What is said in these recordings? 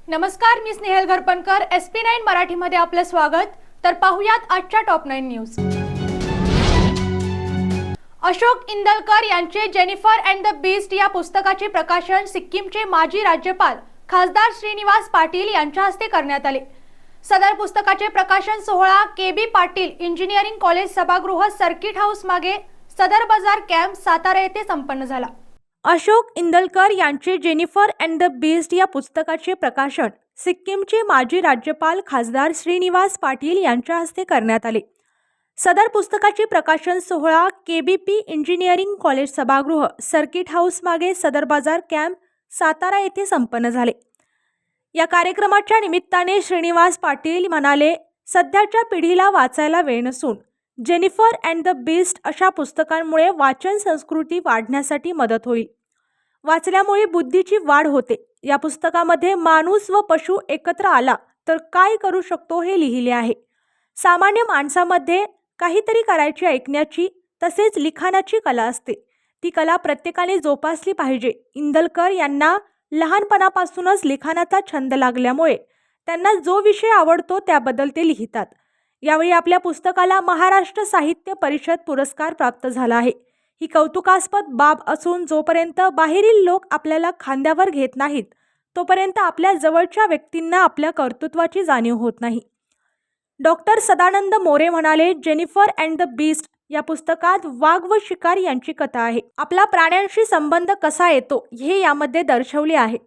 नमस्कार, मी स्नेहल घरपणकर. SP9 मराठीमध्ये आपले स्वागत. तर पाहुयात आजच्या टॉप 9 न्यूज. अशोक इंदलकर यांचे जेनिफर अँड द बीस्ट या पुस्तकाचे प्रकाशन सिक्कीमचे माजी राज्यपाल खासदार श्रीनिवास पाटील यांच्या हस्ते करण्यात आले. सदर पुस्तकाचे प्रकाशन सोहळा KB पाटील इंजिनिअरिंग कॉलेज सभागृह सर्किट हाऊस मागे सदर बाजार कॅम्प सातारा येथे संपन्न झाला. अशोक इंदलकर यांचे जेनिफर अँड द बीस्ट या पुस्तकाचे प्रकाशन सिक्कीमचे माजी राज्यपाल खासदार श्रीनिवास पाटील यांच्या हस्ते करण्यात आले. सदर पुस्तकाचे प्रकाशन सोहळा KBP इंजिनिअरिंग कॉलेज सभागृह सर्किट हाऊस मागे सदर बाजार कॅम्प सातारा येथे संपन्न झाले. या कार्यक्रमाच्या निमित्ताने श्रीनिवास पाटील म्हणाले, सध्याच्या पिढीला वाचायला वेळ नसून जेनिफर अँड द बीस्ट अशा पुस्तकांमुळे वाचन संस्कृती वाढण्यासाठी मदत होईल. वाचल्यामुळे बुद्धीची वाढ होते. या पुस्तकामध्ये माणूस व पशु एकत्र आला तर काय करू शकतो हे लिहिले आहे. सामान्य माणसामध्ये काहीतरी करायची ऐकण्याची तसेच लिखाणाची कला असते. ती कला प्रत्येकाने जोपासली पाहिजे. इंदलकर यांना लहानपणापासूनच लिखाणाचा छंद लागल्यामुळे त्यांना जो विषय आवडतो त्याबद्दल ते लिहितात. यावेळी आपल्या पुस्तकाला महाराष्ट्र साहित्य परिषद पुरस्कार प्राप्त झाला आहे. ही कौतुकास्पद बाब असून जोपर्यंत बाहेरील लोक आपल्याला खांद्यावर घेत नाहीत तोपर्यंत आपल्या जवळच्या व्यक्तींना आपल्या कर्तृत्वाची जाणीव होत नाही. डॉक्टर सदानंद मोरे म्हणाले, जेनिफर अँड द बीस्ट या पुस्तकात वाघ व शिकार यांची कथा आहे. आपला प्राण्यांशी संबंध कसा येतो हे यामध्ये दर्शवले आहे.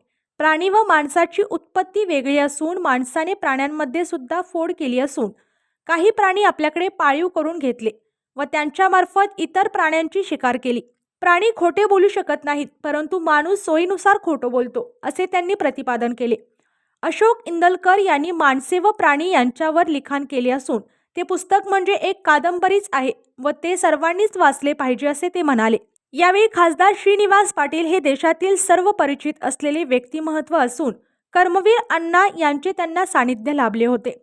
प्राणी व माणसाची उत्पत्ती वेगळी असून माणसाने प्राण्यांमध्ये सुद्धा फोड केली असून काही प्राणी आपल्याकडे पाळीव करून घेतले व त्यांच्यामार्फत इतर प्राण्यांची शिकार केली. प्राणी खोटे बोलू शकत नाहीत, परंतु माणूस सोयीनुसार खोटं बोलतो असे त्यांनी प्रतिपादन केले. अशोक इंदलकर यांनी माणसे व प्राणी यांच्यावर लिखाण केले असून ते पुस्तक म्हणजे एक कादंबरीच आहे व ते सर्वांनीच वाचले पाहिजे असे ते म्हणाले. यावेळी खासदार श्रीनिवास पाटील हे देशातील सर्व परिचित असलेले व्यक्तिमत्व असून कर्मवीर अण्णा यांचे त्यांना सानिध्य लाभले होते.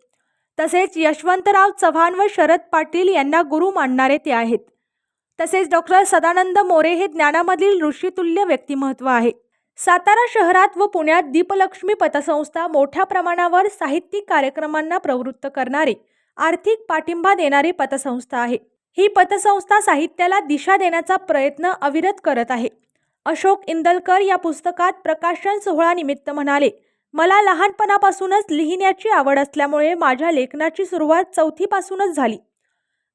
तसेच यशवंतराव चव्हाण व शरद पाटील यांना गुरु मानणारे ते आहेत. तसेच डॉक्टर सदानंद मोरे हे ज्ञानामधील ऋषितुल्य व्यक्तिमत्व आहे. सातारा शहरात व पुण्यात दीपलक्ष्मी पतसंस्था मोठ्या प्रमाणावर साहित्यिक कार्यक्रमांना प्रवृत्त करणारी, आर्थिक पाठिंबा देणारी पतसंस्था आहे. ही पतसंस्था साहित्याला दिशा देण्याचा प्रयत्न अविरत करत आहे. अशोक इंदलकर या पुस्तकात प्रकाशन सोहळा निमित्त म्हणाले, मला लहानपणापासूनच लिहिण्याची आवड असल्यामुळे माझ्या लेखनाची सुरुवात 4थी पासूनच झाली.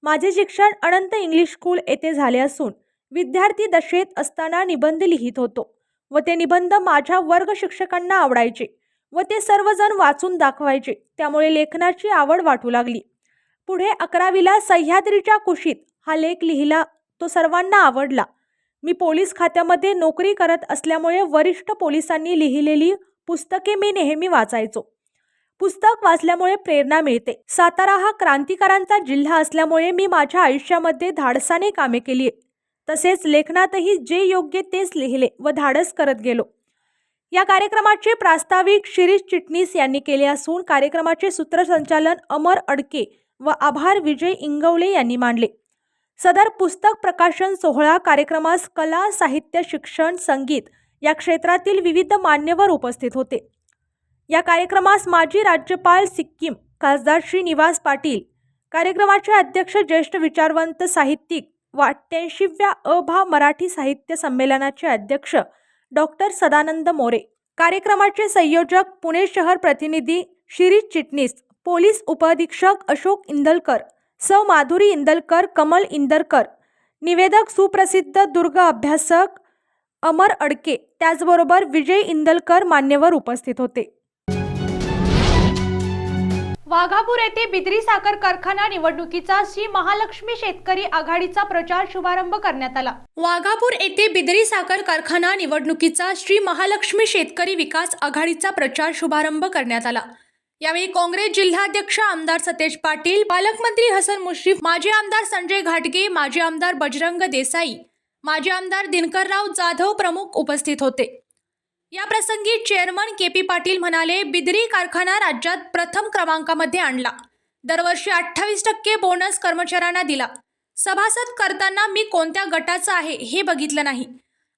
माझे शिक्षण अनंत इंग्लिश स्कूल येथे झाले असून विद्यार्थी दशेत असताना निबंध लिहित होतो व ते निबंध माझ्या वर्ग शिक्षकांना आवडायचे व ते सर्वजण वाचून दाखवायचे. त्यामुळे लेखनाची आवड वाटू लागली. पुढे 11वीला सह्याद्रीच्या कुशीत हा लेख लिहिला. तो सर्वांना आवडला. मी पोलीस खात्यामध्ये नोकरी करत असल्यामुळे वरिष्ठ पोलिसांनी लिहिलेली पुस्तके मी नेहमी वाचायचो. पुस्तक वाचल्यामुळे प्रेरणा मिळते. सातारा हा क्रांतिकारांचा जिल्हा असल्यामुळे मी माझ्या आयुष्यामध्ये धाडसाने कामे केली. तसेच लेखनातही जे योग्य तेच लिहिले व धाडस करत गेलो. या कार्यक्रमाचे प्रास्ताविक शिरीष चिटणीस यांनी केले असून कार्यक्रमाचे सूत्रसंचालन अमर अडके व आभार विजय इंगवले यांनी मांडले. सदर पुस्तक प्रकाशन सोहळा कार्यक्रमास कला, साहित्य, शिक्षण, संगीत या क्षेत्रातील विविध मान्यवर उपस्थित होते. या कार्यक्रमास माजी राज्यपाल सिक्कीम खासदार श्रीनिवास पाटील, कार्यक्रमाचे अध्यक्ष ज्येष्ठ विचारवंत साहित्यिक व 88व्या अभा मराठी साहित्य संमेलनाचे अध्यक्ष डॉक्टर सदानंद मोरे, कार्यक्रमाचे संयोजक पुणे शहर प्रतिनिधी शिरीष चिटणीस, पोलीस उपअधीक्षक अशोक इंदलकर, सौ माधुरी इंदलकर, कमल इंदरकर, निवेदक सुप्रसिद्ध दुर्ग अभ्यासक अमर अडके, त्याचबरोबर विजय इंदलकर मान्यवर उपस्थित होते. वाघापूर येथे बिद्री साखर कारखाना निवडणुकीचा श्री महालक्ष्मी शेतकरी आघाडीचा प्रचार शुभारंभ करण्यात आला. वाघापूर येथे बिद्री साखर कारखाना निवडणुकीचा श्री महालक्ष्मी शेतकरी विकास आघाडीचा प्रचार शुभारंभ करण्यात आला. यावेळी काँग्रेस जिल्हाध्यक्ष आमदार सतेज पाटील, पालकमंत्री हसन मुश्रीफ, माजी आमदार संजय घाटगे, माजी आमदार बजरंग देसाई, माजी आमदार दिनकरराव जाधव प्रमुख उपस्थित होते. या प्रसंगी चेअरमन KP पाटील म्हणाले, बिद्री कारखाना राज्यात प्रथम क्रमांकामध्ये आणला. दरवर्षी 28% बोनस कर्मचाऱ्यांना दिला. सभासद करताना मी कोणत्या गटाचा आहे हे बघितलं नाही.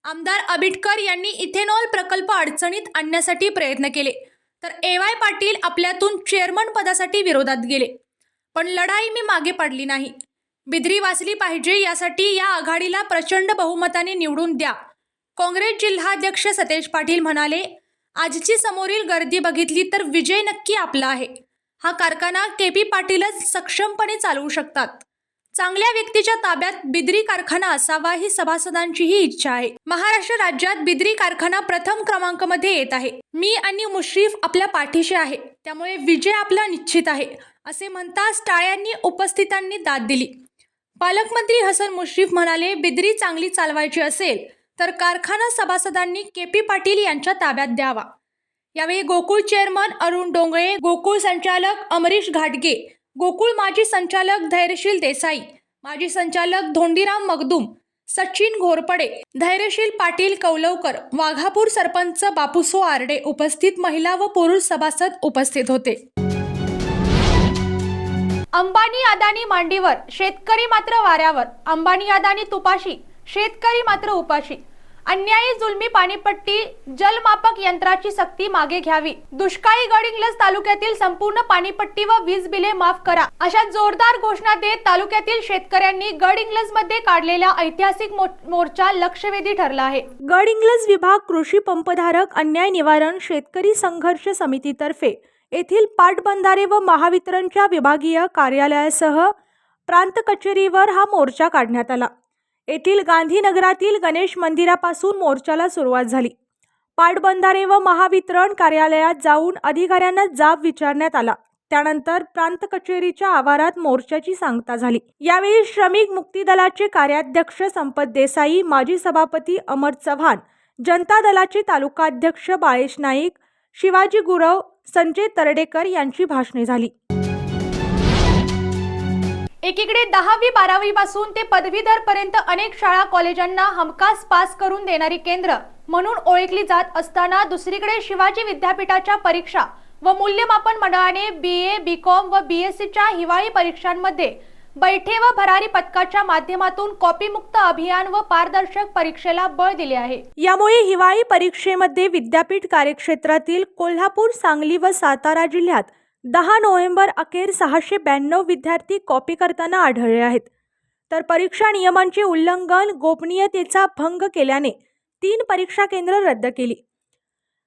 आमदार आबिटकर यांनी इथेनॉल प्रकल्प अडचणीत आणण्यासाठी प्रयत्न केले. तर AY पाटील आपल्यातून चेअरमन पदासाठी विरोधात गेले. पण लढाई मी मागे पडली नाही. बिद्री वाचली पाहिजे यासाठी या आघाडीला प्रचंड बहुमताने निवडून द्या. काँग्रेस जिल्हाध्यक्ष सतेज पाटील म्हणाले, आजची समोरील गर्दी बघितली तर विजय नक्की आपला आहे. हा कारखाना KP पाटीलच सक्षमपणे चालवू शकतात. चांगल्या व्यक्तीच्या ताब्यात बिद्री कारखाना असावा ही सभासदांचीही इच्छा आहे. महाराष्ट्र राज्यात बिद्री कारखाना प्रथम क्रमांकामध्ये येत आहे. मी आणि मुश्रीफ आपल्या पाठीशी आहे, त्यामुळे विजय आपला निश्चित आहे, असे म्हणताच टाळ्यांनी उपस्थितांनी दाद दिली. पालकमंत्री हसन मुश्रीफ म्हणाले, बिद्री चांगली चालवायची असेल तर कारखाना सभासदांनी KP पाटील यांच्या ताब्यात द्यावा. यावेळी गोकुळ चेअरमन अरुण डोंगळे, गोकुळ संचालक अमरीश घाटगे, गोकुळ माजी संचालक धैर्यशील देसाई, माजी संचालक धोंडीराम मगदूम, सचिन घोरपडे, धैर्यशील पाटील कौलवकर, वाघापूर सरपंच बापूसो आरडे उपस्थित महिला व पुरुष सभासद उपस्थित होते. अंबानी अदानी मांडीवर, शेतकरी मात्र वाऱ्यावर. अंबानी अदानी तुपाशी, शेतकरी मात्र उपाशी. अन्यायी जुलमी पाणीपट्टी जलमापक यंत्राची सक्ती मागे घ्यावी. दुष्काळी गडिंग्लज तालुक्यातील संपूर्ण पाणीपट्टी व वीज बिले माफ करा, अशा जोरदार घोषणा देत तालुक्यातील शेतकऱ्यांनी गडिंग्लज मध्ये काढलेला ऐतिहासिक मोर्चा लक्षवेधी ठरला आहे. गडिंग्लज विभाग कृषी पंपधारक अन्याय निवारण शेतकरी संघर्ष समितीतर्फे येथील पाटबंधारे व महावितरणच्या विभागीय कार्यालयासह प्रांत कचेरीवर हा मोर्चा काढण्यात आला. येथील गांधीनगरातील गणेश मंदिरापासून मोर्चाला सुरुवात झाली. पाटबंधारे व महावितरण कार्यालयात जाऊन अधिकाऱ्यांना जाब विचारण्यात आला. त्यानंतर प्रांत कचेरीच्या आवारात मोर्चाची सांगता झाली. यावेळी श्रमिक मुक्ती दलाचे कार्याध्यक्ष संपत देसाई, माजी सभापती अमर चव्हाण, जनता दलाचे तालुकाध्यक्ष बाळेश नाईक, शिवाजी गुरव, संजय तरडेकर यांची भाषणे झाली. एकीकडे 10वी 12वी पासून ते पदवीधर पर्यंत अनेक शाळा कॉलेजांना हमखास पास करून देणारी केंद्र म्हणून ओळखली जात असताना दुसरीकडे शिवाजी विद्यापीठाच्या परीक्षा व मूल्यमापन मंडळाने BA, BCom व BScच्या हिवाळी परीक्षांमध्ये बैठे व भरारी पथकाच्या माध्यमातून कॉपीमुक्त अभियान व पारदर्शक परीक्षेला बळ दिले आहे. यामुळे हिवाळी परीक्षेमध्ये विद्यापीठ कार्यक्षेत्रातील कोल्हापूर, सांगली व सातारा जिल्ह्यात 10 नोव्हेंबर अखेर 692 विद्यार्थी कॉपी करताना आढळले आहेत. तर परीक्षा नियमांचे उल्लंघन, गोपनीयतेचा भंग केल्याने 3 परीक्षा केंद्र रद्द केली.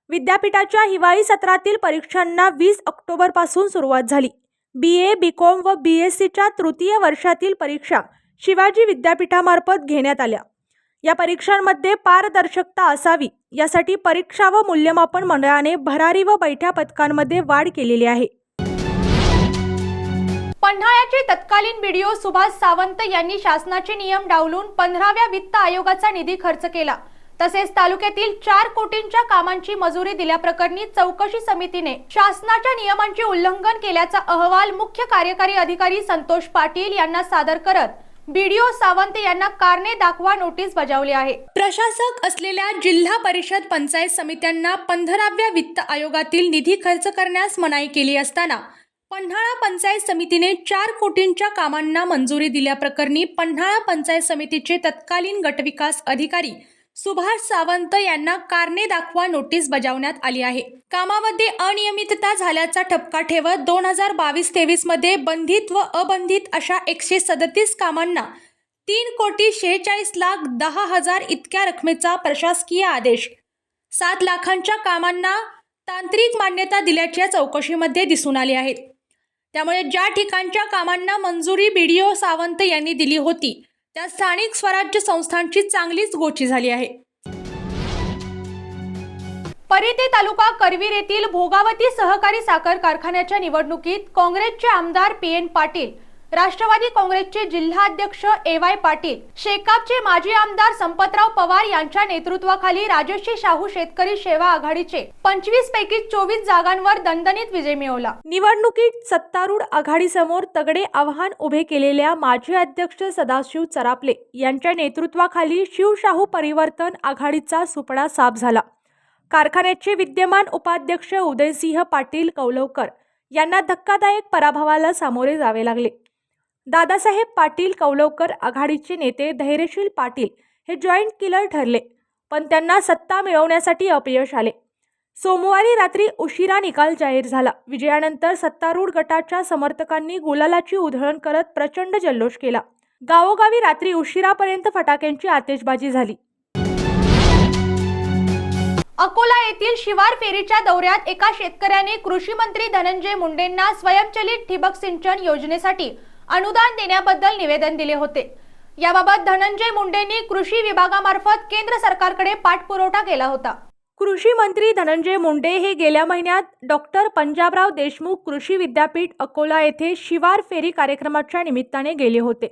विद्यापीठाच्या हिवाळी सत्रातील परीक्षांना 20 ऑक्टोबर पासून सुरुवात झाली. BA, BCom व BScच्या तृतीय वर्षातील परीक्षा शिवाजी विद्यापीठामार्फत घेण्यात आल्या. या परीक्षांमध्ये पारदर्शकता असावी यासाठी परीक्षा व मूल्यमापन मंडळाने भरारी व बैठ्या पथकांमध्ये वाढ केलेली आहे. पन्हाळ्याचे तत्कालीन BDO सुभाष सावंत यांनी शासनाचे नियम डावलून 15व्या वित्त आयोगाचा निधी खर्च केला. तसेच तालुक्यातील 4 कोटींच्या कामांची मजुरी दिल्याप्रकरणी चौकशी समितीने शासनाच्या नियमांचे उल्लंघन केल्याचा अहवाल मुख्य कार्यकारी अधिकारी संतोष पाटील यांना सादर करत BDO सावंत यांना कारणे दाखवा नोटीस बजावली आहे. प्रशासक असलेल्या जिल्हा परिषद पंचायत समित्यांना 15व्या वित्त आयोगातील निधी खर्च करण्यास मनाई केली असताना पन्हाळा पंचायत समितीने 4 कोटींच्या कामांना मंजुरी दिल्याप्रकरणी पन्हाळा पंचायत समितीचे तत्कालीन गटविकास अधिकारी सुभाष सावंत यांना कारणे दाखवा नोटीस बजावण्यात आली आहे. कामामध्ये अनियमितता झाल्याचा ठपका ठेवत 2022-23 मध्ये बंधित व अबंधित अशा 137 कामांना 3,46,10,000 इतक्या रकमेचा प्रशासकीय आदेश, 7 लाखांच्या कामांना तांत्रिक मान्यता दिल्याच्या चौकशीमध्ये दिसून आले आहेत. त्यामुळे ज्या ठिकाणच्या कामांना मंजुरी BDO सावंत यांनी दिली होती त्या स्थानिक स्वराज्य संस्थांची चांगलीच गोची झाली आहे. परिते तालुका करवीर येथील भोगावती सहकारी साखर कारखान्याच्या निवडणुकीत काँग्रेसचे आमदार PN पाटील, राष्ट्रवादी काँग्रेसचे जिल्हाध्यक्ष AY पाटील, शेकापचे माजी आमदार संपतराव पवार यांच्या नेतृत्वाखाली राजश्री शाहू शेतकरी सेवा आघाडीचे 25 पैकी 24 जागांवर दणदणीत विजय मिळवला. निवडणुकीत सत्तारूढ आघाडीसमोर तगडे आव्हान उभे केलेल्या माजी अध्यक्ष सदाशिव चरापले यांच्या नेतृत्वाखाली शिवशाहू परिवर्तन आघाडीचा सुपडा साफ झाला. कारखान्याचे विद्यमान उपाध्यक्ष उदयसिंह पाटील कौलवकर यांना धक्कादायक पराभवाला सामोरे जावे लागले. दादासाहेब पाटील कौलवकर आघाडीचे नेते धैर्यशील पाटील हे जॉईंट किलर ठरले, पण त्यांना सत्ता मिळवण्यासाठी अपयश आले. सोमवारी रात्री उशिरा निकाल जाहीर झाला. विजयानंतर सत्तारूढ गटाच्या समर्थकांनी गुलालाची उधळण करत प्रचंड जल्लोष केला. गावोगावी रात्री उशिरापर्यंत फटाक्यांची आतिषबाजी झाली. अकोला येथील शिवार फेरीच्या दौऱ्यात एका शेतकऱ्याने कृषी मंत्री धनंजय मुंडेंना स्वयंचलित ठिबक सिंचन योजनेसाठी अनुदान देण्याबद्दल निवेदन दिले होते. याबाबत धनंजय मुंडेंनी कृषी विभागामार्फत केंद्र सरकारकडे पाठपुरावा केला होता. कृषी मंत्री धनंजय मुंडे हे गेल्या महिन्यात डॉक्टर पंजाबराव देशमुख कृषी विद्यापीठ अकोला येथे शिवार फेरी कार्यक्रमाच्या निमित्ताने गेले होते.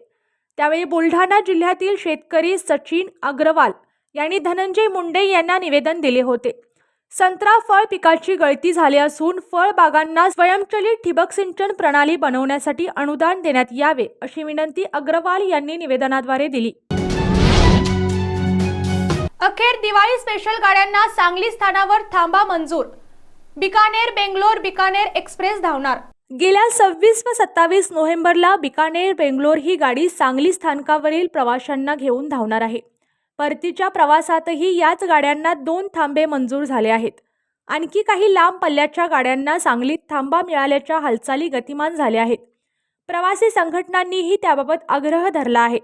त्यावेळी बुलढाणा जिल्ह्यातील शेतकरी सचिन अग्रवाल यांनी धनंजय मुंडे यांना निवेदन दिले होते. संत्रा फळ पिकाची गळती झाली असून फळबागांना स्वयंचलित ठिबक सिंचन प्रणाली बनवण्यासाठी अनुदान देण्यात यावे अशी विनंती अग्रवाल यांनी निवेदनाद्वारे दिली. अखेर दिवाळी स्पेशल गाड्यांना सांगली स्थानावर थांबा मंजूर. बिकानेर बेंगलोर बिकानेर एक्सप्रेस धावणार. गेल्या 26 व 27 नोव्हेंबरला बिकानेर बेंगलोर ही गाडी सांगली स्थानकावरील प्रवाशांना घेऊन धावणार आहे. परतीच्या प्रवासातही याच गाड्यांना 2 थांबे मंजूर झाले आहेत. आणखी काही लांब पल्ल्याच्या गाड्यांना सांगलीत थांबा मिळाल्याच्या हालचाली गतिमान झाल्या आहेत. प्रवासी संघटनांनीही त्याबाबत आग्रह धरला आहे.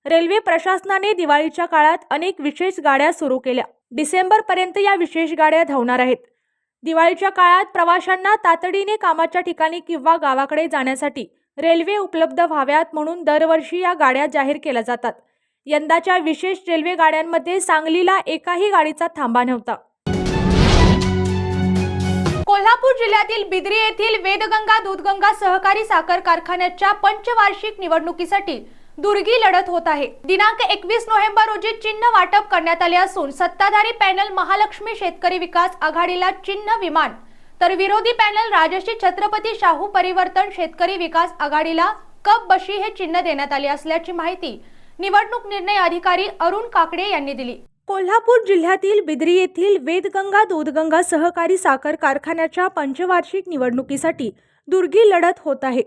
रेल्वे प्रशासनाने दिवाळीच्या काळात अनेक विशेष गाड्या सुरू केल्या. डिसेंबरपर्यंत या विशेष गाड्या धावणार आहेत. दिवाळीच्या काळात प्रवाशांना तातडीने कामाच्या ठिकाणी किंवा गावाकडे जाण्यासाठी रेल्वे उपलब्ध व्हाव्यात म्हणून दरवर्षी या गाड्या जाहीर केल्या जातात. यंदाच्या विशेष रेल्वे गाड्यांमध्ये सांगलीला एकाही गाडीचा थांबा नव्हता. कोल्हापूर जिल्ह्यातील बिद्री येथील वेदगंगा दूधगंगा सहकारी साखर कारखान्याच्या पंचवार्षिक निवडणुकीसाठी दुर्गी लढत होत आहे. दिनांक 21 नोव्हेंबर रोजी चिन्ह वाटप करण्यात आले असून सत्ताधारी पॅनल महालक्ष्मी शेतकरी विकास आघाडीला चिन्ह विमान तर विरोधी पॅनल राजश्री छत्रपती शाहू परिवर्तन शेतकरी विकास आघाडीला कप बशी हे चिन्ह देण्यात आले असल्याची माहिती निवडणूक निर्णय अधिकारी अरुण काकडे यांनी दिली. कोल्हापूर जिल्ह्यातील बिद्री येथील वेदगंगा दूधगंगा सहकारी साखर कारखान्याच्या पंचवार्षिक निवडणुकीसाठी दुर्गी लढत होत आहे.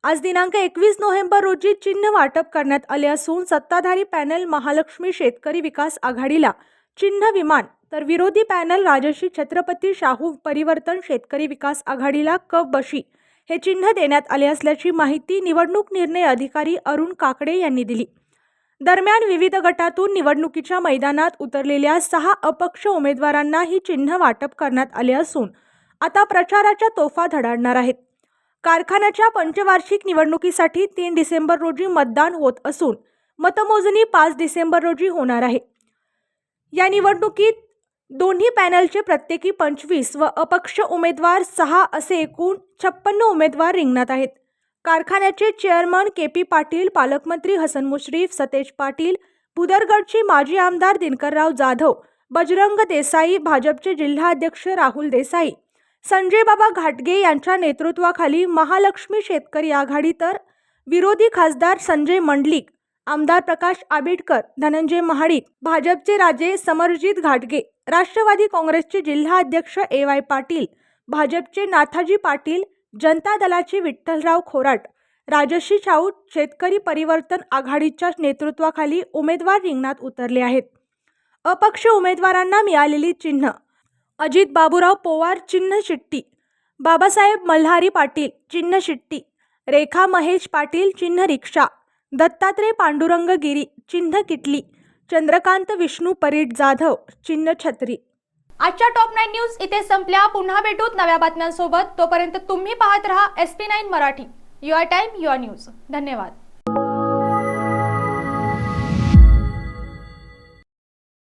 आज दिनांक 21 नोव्हेंबर रोजी चिन्ह वाटप करण्यात आले असून सत्ताधारी पॅनल महालक्ष्मी शेतकरी विकास आघाडीला चिन्ह विमान तर विरोधी पॅनल राजश्री छत्रपती शाहू परिवर्तन शेतकरी विकास आघाडीला कप बशी हे चिन्ह देण्यात आले असल्याची माहिती निवडणूक निर्णय अधिकारी अरुण काकडे यांनी दिली. दरम्यान विविध गटातून निवडणुकीच्या मैदानात उतरलेल्या 6 अपक्ष उमेदवारांना ही चिन्ह वाटप करण्यात आले असून आता प्रचाराच्या तोफा धडाडणार आहेत. कारखान्याच्या पंचवार्षिक निवडणुकीसाठी 3 डिसेंबर रोजी मतदान होत असून मतमोजणी 5 डिसेंबर रोजी होणार आहे. या निवडणुकीत दोन्ही पॅनलचे प्रत्येकी 25 व अपक्ष उमेदवार 6 असे एकूण 56 उमेदवार रिंगणात आहेत. कारखान्याचे चेअरमन के.पी. पाटील, पालकमंत्री हसन मुश्रीफ, सतेज पाटील, भुदरगडचे माजी आमदार दिनकरराव जाधव, बजरंग देसाई, भाजपचे जिल्हाध्यक्ष राहुल देसाई, संजय बाबा घाटगे यांच्या नेतृत्वाखाली महालक्ष्मी शेतकरी आघाडी तर विरोधी खासदार संजय मंडलिक, आमदार प्रकाश आबिडकर, धनंजय महाडिक, भाजपचे राजे समरजित घाटगे, राष्ट्रवादी काँग्रेसचे जिल्हाध्यक्ष ए.वाय. पाटील, भाजपचे नाथाजी पाटील, जनता दलाचे विठ्ठलराव खोराट, राजश्री शाहू शेतकरी परिवर्तन आघाडीच्या नेतृत्वाखाली उमेदवार रिंगणात उतरले आहेत. अपक्ष उमेदवारांना मिळालेली चिन्ह: अजित बाबूराव पवार चिन्ह शिट्टी, बाबासाहेब मल्हारी पाटील चिन्ह शिट्टी, रेखा महेश पाटील चिन्ह रिक्षा, दत्तात्रय पांडुरंग गिरी चिन्ह किटली, चंद्रकांत विष्णू परीट जाधव चिन्ह छत्री. आजच्या टॉप 9 न्यूज इथे संपल्या. पुन्हा भेटूत नव्या बातम्यांसोबत. तोपर्यंत तुम्ही पाहत रहा SP9 Marathi. Your time your news. धन्यवाद.